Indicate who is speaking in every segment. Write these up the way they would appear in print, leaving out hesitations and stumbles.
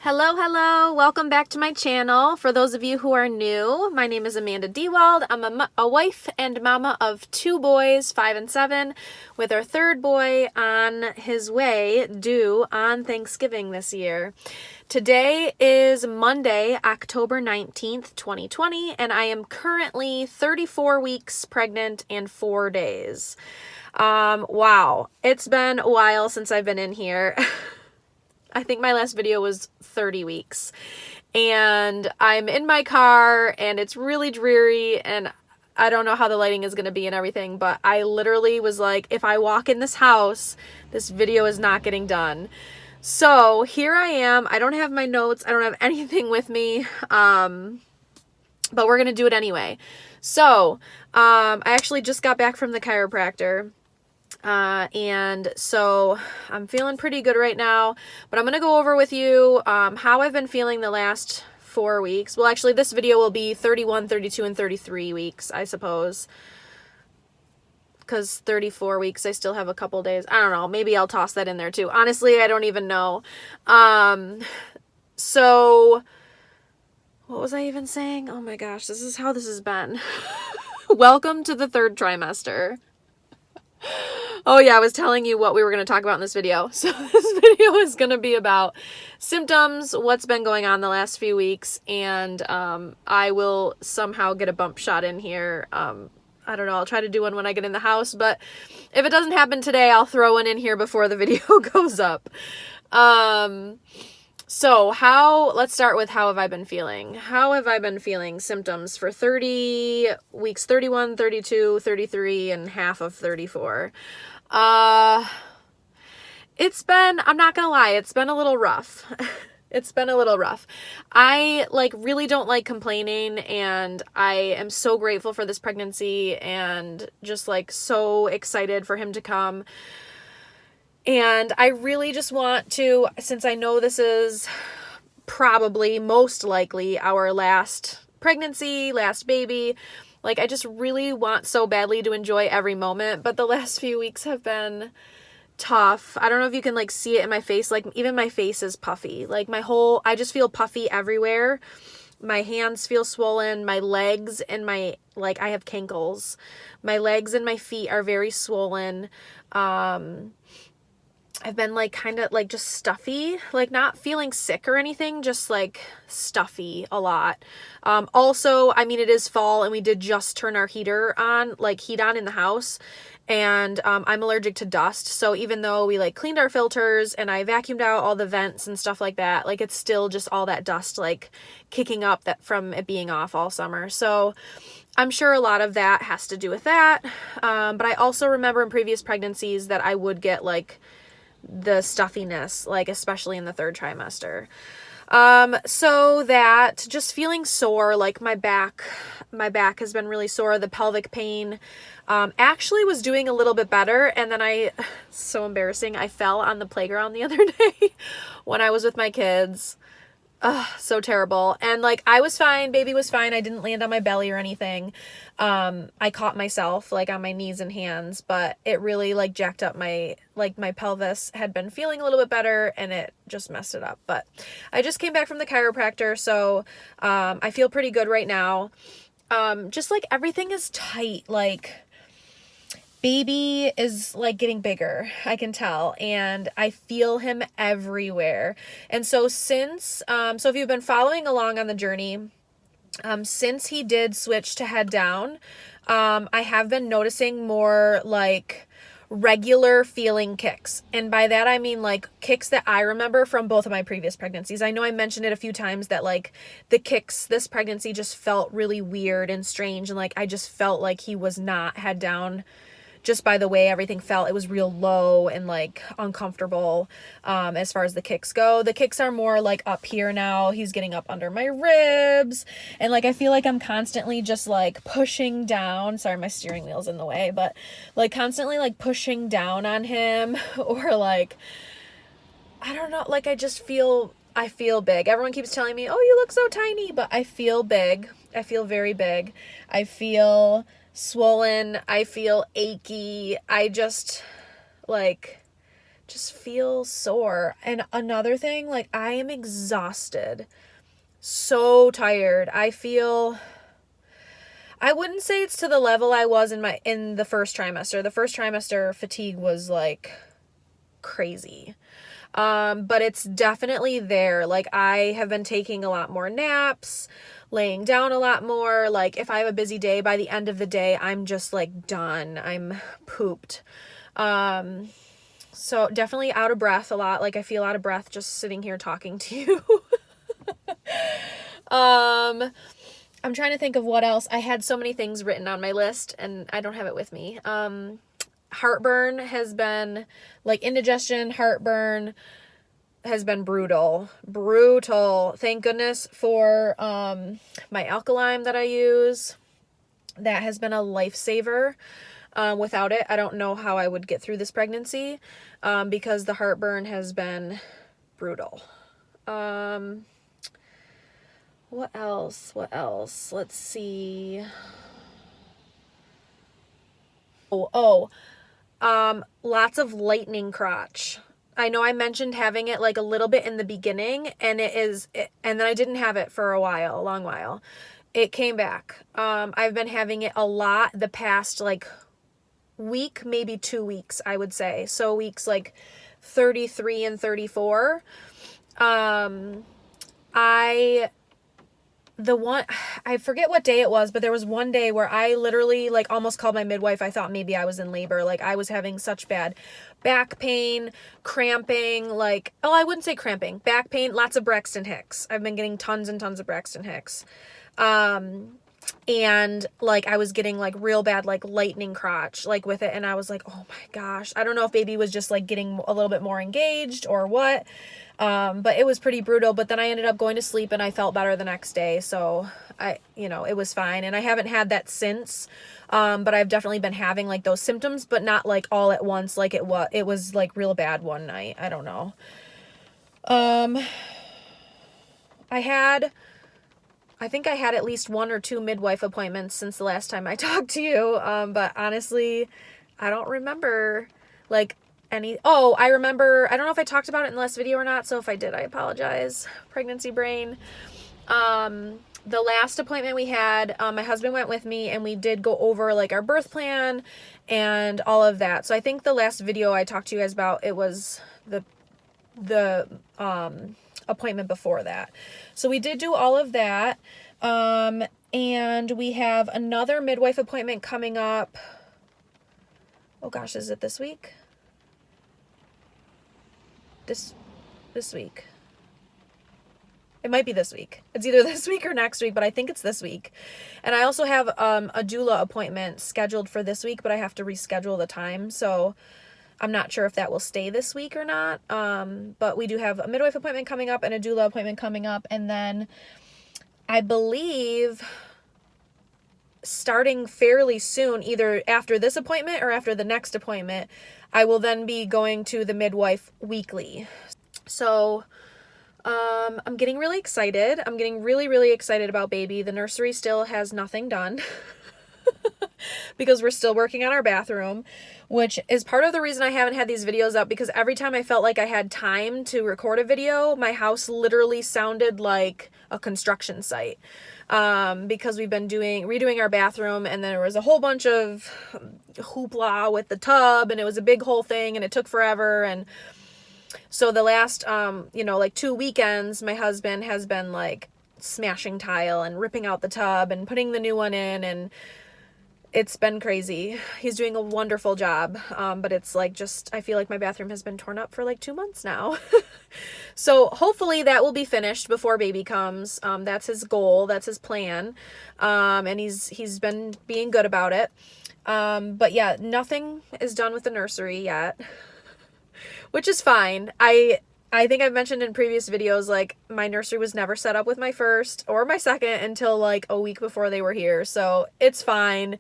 Speaker 1: Hello, hello. Welcome back to my channel. For those of you who are new, my name is Amanda Dewald. I'm a wife and mama of two boys, 5 and 7, with our third boy on his way, due on Thanksgiving this year. Today is Monday, October 19th, 2020, and I am currently 34 weeks pregnant and 4 days. Wow. It's been a while since I've been in here. I think my last video was 30 weeks, and I'm in my car and it's really dreary and I don't know how the lighting is going to be and everything, but I literally was like, if I walk in this house, this video is not getting done. So here I am. I don't have my notes. I don't have anything with me. But we're going to do it anyway. So, I actually just got back from the chiropractor. And so I'm feeling pretty good right now, but I'm going to go over with you, how I've been feeling the last 4 weeks. Well, actually this video will be 31, 32, and 33 weeks, I suppose, because 34 weeks, I still have a couple days. I don't know. Maybe I'll toss that in there too. Honestly, I don't even know. So what was I even saying? Oh my gosh, this is how this has been. Welcome to the third trimester. Oh yeah, I was telling you what we were going to talk about in this video. So this video is going to be about symptoms, what's been going on the last few weeks, and I will somehow get a bump shot in here. I don't know, I'll try to do one when I get in the house, but if it doesn't happen today, I'll throw one in here before the video goes up. So let's start with how have I been feeling? How have I been feeling symptoms for 30 weeks, 31, 32, 33, and half of 34? It's been, I'm not gonna lie, it's been a little rough. It's been a little rough. I really don't like complaining, and I am so grateful for this pregnancy and just so excited for him to come. And I really just want to, since I know this is probably most likely our last pregnancy, last baby, I just really want so badly to enjoy every moment, but the last few weeks have been tough. I don't know if you can see it in my face, even my face is puffy. I just feel puffy everywhere. My hands feel swollen, my legs and I have cankles. My legs and my feet are very swollen. I've been kind of just stuffy, not feeling sick or anything, just stuffy a lot. Also, I mean, it is fall and we did just turn our heat on in the house, and I'm allergic to dust. So even though we cleaned our filters and I vacuumed out all the vents and stuff like that, it's still just all that dust kicking up that from it being off all summer. So I'm sure a lot of that has to do with that. But I also remember in previous pregnancies that I would get the stuffiness, especially in the third trimester. So that just feeling sore, my back has been really sore. The pelvic pain, actually was doing a little bit better. And then so embarrassing, I fell on the playground the other day when I was with my kids. Ugh, so terrible. And I was fine, baby was fine. I didn't land on my belly or anything. I caught myself on my knees and hands, but it really jacked up my pelvis had been feeling a little bit better and it just messed it up. But I just came back from the chiropractor, so I feel pretty good right now. Just everything is tight. Baby is getting bigger, I can tell, and I feel him everywhere. And so so if you've been following along on the journey, since he did switch to head down, I have been noticing more regular feeling kicks. And by that, I mean kicks that I remember from both of my previous pregnancies. I know I mentioned it a few times that the kicks this pregnancy just felt really weird and strange. And I just felt he was not head down. Just by the way everything felt, it was real low and uncomfortable. As far as the kicks go, the kicks are more up here now. He's getting up under my ribs, and I feel I'm constantly just pushing down. Sorry, my steering wheel's in the way, but constantly pushing down on him, or I don't know, I feel big. Everyone keeps telling me, oh, you look so tiny, but I feel big. I feel very big. I feel swollen. I feel achy. I just just feel sore. And another thing, like, I am exhausted. So tired. I wouldn't say it's to the level I was in the first trimester. The first trimester fatigue was like crazy. But it's definitely there. Like, I have been taking a lot more naps, laying down a lot more. Like, if I have a busy day, by the end of the day, I'm just like done. I'm pooped. So definitely out of breath a lot. Like, I feel out of breath just sitting here talking to you. I'm trying to think of what else. I had so many things written on my list and I don't have it with me. Heartburn has been, like, indigestion, heartburn has been brutal. Thank goodness for my alkaline that I use. That has been a lifesaver. Without it, I don't know how I would get through this pregnancy, because the heartburn has been brutal. What else? Let's see. Lots of lightning crotch. I know I mentioned having it like a little bit in the beginning, and and then I didn't have it for a long while. It came back. I've been having it a lot the past like week, maybe 2 weeks, I would say. So weeks like 33 and 34. I forget what day it was, but there was one day where I literally like almost called my midwife. I thought maybe I was in labor. Like, I was having such bad back pain, cramping, like, oh, I wouldn't say cramping, back pain, lots of Braxton Hicks. I've been getting tons and tons of Braxton Hicks. And like, I was getting like real bad, like lightning crotch, like with it. And I was like, oh my gosh, I don't know if baby was just like getting a little bit more engaged or what. But it was pretty brutal. But then I ended up going to sleep and I felt better the next day. So it was fine. And I haven't had that since. But I've definitely been having like those symptoms, but not like all at once. Like it was like real bad one night. I don't know. I think I had at least 1 or 2 midwife appointments since the last time I talked to you. But honestly, I don't remember like any. Oh, I remember. I don't know if I talked about it in the last video or not. So if I did, I apologize. Pregnancy brain. The last appointment we had, my husband went with me and we did go over like our birth plan and all of that. So I think the last video I talked to you guys about, it was the appointment before that. So we did do all of that. And we have another midwife appointment coming up. Oh gosh, is it this week? This week. It might be this week. It's either this week or next week, but I think it's this week. And I also have a doula appointment scheduled for this week, but I have to reschedule the time. So I'm not sure if that will stay this week or not. But we do have a midwife appointment coming up and a doula appointment coming up. And then I believe starting fairly soon, either after this appointment or after the next appointment, I will then be going to the midwife weekly. So I'm getting really excited. I'm getting really, really excited about baby. The nursery still has nothing done because we're still working on our bathroom, which is part of the reason I haven't had these videos up, because every time I felt like I had time to record a video, my house literally sounded like a construction site. Because we've been redoing our bathroom, and there was a whole bunch of hoopla with the tub, and it was a big whole thing and it took forever. And so the last, like 2 weekends, my husband has been like smashing tile and ripping out the tub and putting the new one in, and it's been crazy. He's doing a wonderful job. But it's like, I feel like my bathroom has been torn up for like 2 months now. So hopefully that will be finished before baby comes. That's his goal. That's his plan. And he's been being good about it. But yeah, nothing is done with the nursery yet, which is fine. I think I've mentioned in previous videos, like, my nursery was never set up with my first or my second until like a week before they were here. So it's fine.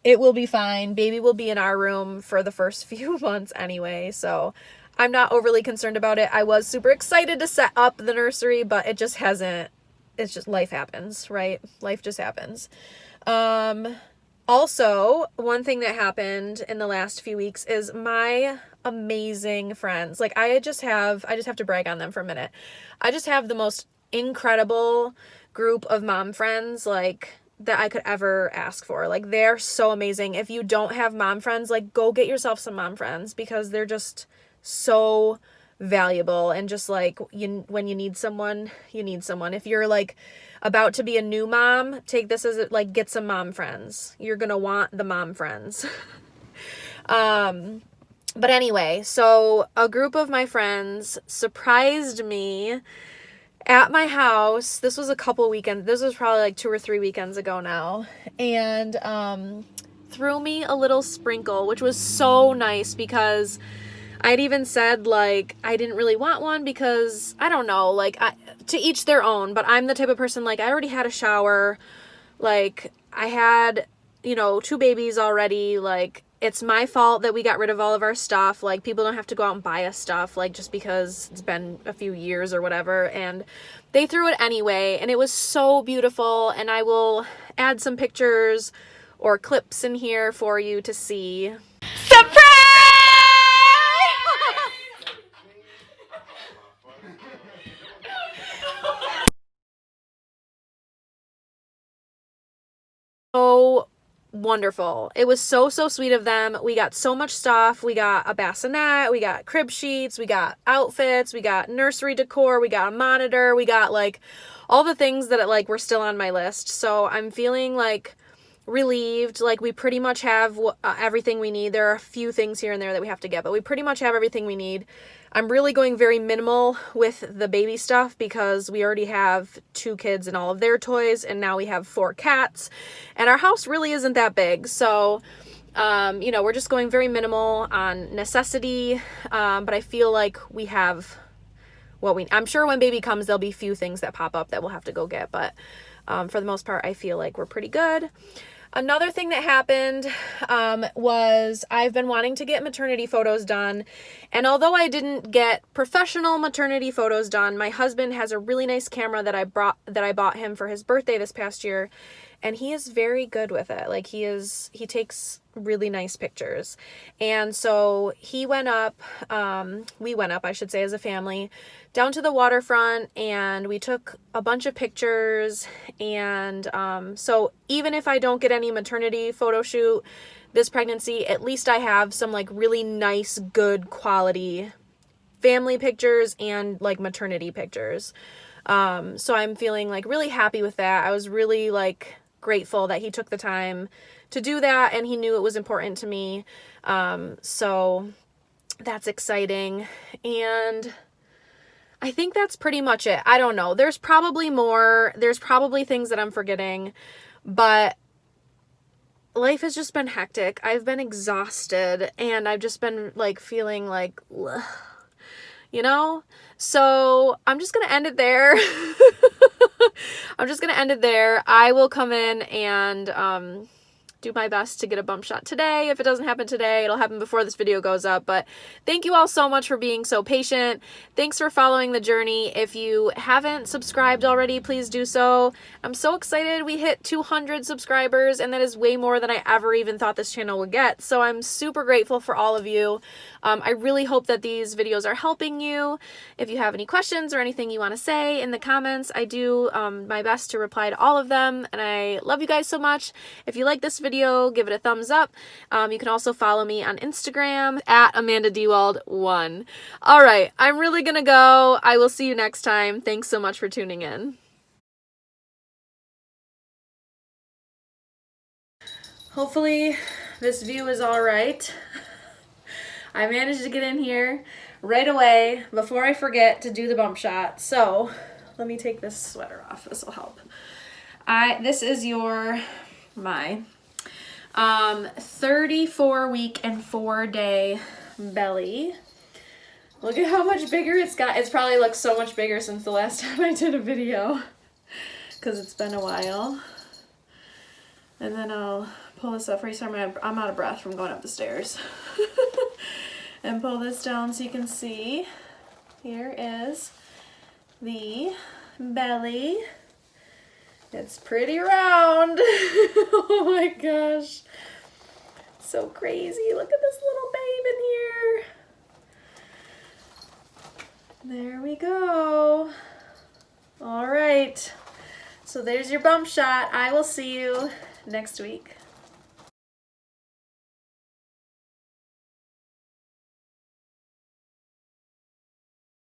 Speaker 1: It will be fine. Baby will be in our room for the first few months anyway. So I'm not overly concerned about it. I was super excited to set up the nursery, but it just hasn't. It's just, life happens, right? Life just happens. Also, one thing that happened in the last few weeks is my amazing friends. Like I just have to brag on them for a minute. I just have the most incredible group of mom friends, like, that I could ever ask for. Like, they're so amazing. If you don't have mom friends, like, go get yourself some mom friends, because they're just so valuable. And just like, when you need someone, you need someone. If you're like about to be a new mom, take this as like, get some mom friends. You're gonna want the mom friends. But anyway, so a group of my friends surprised me at my house. This was a couple weekends. This was probably like 2 or 3 weekends ago now. And threw me a little sprinkle, which was so nice, because I'd even said, like, I didn't really want one because, I don't know, like, to each their own. But I'm the type of person, like, I already had a shower. Like, I had, 2 babies already. Like, it's my fault that we got rid of all of our stuff. Like, people don't have to go out and buy us stuff, like, just because it's been a few years or whatever. And they threw it anyway, and it was so beautiful. And I will add some pictures or clips in here for you to see. Surprise! So wonderful. It was so sweet of them. We got so much stuff. We got a bassinet, we got crib sheets, we got outfits, we got nursery decor, we got a monitor, we got like all the things that like were still on my list. So I'm feeling like relieved. Like, we pretty much have everything we need. There are a few things here and there that we have to get, but we pretty much have everything we need. I'm really going very minimal with the baby stuff, because we already have 2 kids and all of their toys, and now we have 4 cats, and our house really isn't that big. So, we're just going very minimal on necessity, but I feel like we have I'm sure when baby comes, there'll be few things that pop up that we'll have to go get, but for the most part, I feel like we're pretty good. Another thing that happened was I've been wanting to get maternity photos done. And although I didn't get professional maternity photos done, my husband has a really nice camera that I bought him for his birthday this past year. And he is very good with it. Like, he takes really nice pictures. And so we went up, I should say, as a family, down to the waterfront, and we took a bunch of pictures. And so even if I don't get any maternity photo shoot this pregnancy, at least I have some like really nice, good quality family pictures and like maternity pictures. So I'm feeling like really happy with that. I was really like grateful that he took the time to do that, and he knew it was important to me. So that's exciting. And I think that's pretty much it. I don't know. There's probably more. There's probably things that I'm forgetting, but life has just been hectic. I've been exhausted, and I've just been like feeling like, ugh, So I'm just going to end it there. I will come in and do my best to get a bump shot today. If it doesn't happen today, it'll happen before this video goes up. But thank you all so much for being so patient. Thanks for following the journey. If you haven't subscribed already, please do so. I'm so excited we hit 200 subscribers, and that is way more than I ever even thought this channel would get. So I'm super grateful for all of you. I really hope that these videos are helping you. If you have any questions or anything you want to say in the comments, I do my best to reply to all of them, and I love you guys so much. If you like this video, give it a thumbs up. You can also follow me on Instagram at AmandaDewald1. All right, I'm really gonna go. I will see you next time. Thanks so much for tuning in. Hopefully this view is all right. I managed to get in here right away before I forget to do the bump shot. So let me take this sweater off. This will help. This is my 34-week and 4-day belly. Look at how much bigger it's got. It's probably looked so much bigger since the last time I did a video, because it's been a while. And then I'll pull this up for you. Sorry, I'm out of breath from going up the stairs. And pull this down so you can see. Here is the belly. It's pretty round. Oh my gosh. So crazy. Look at this little babe in here. There we go. All right. So there's your bump shot. I will see you next week.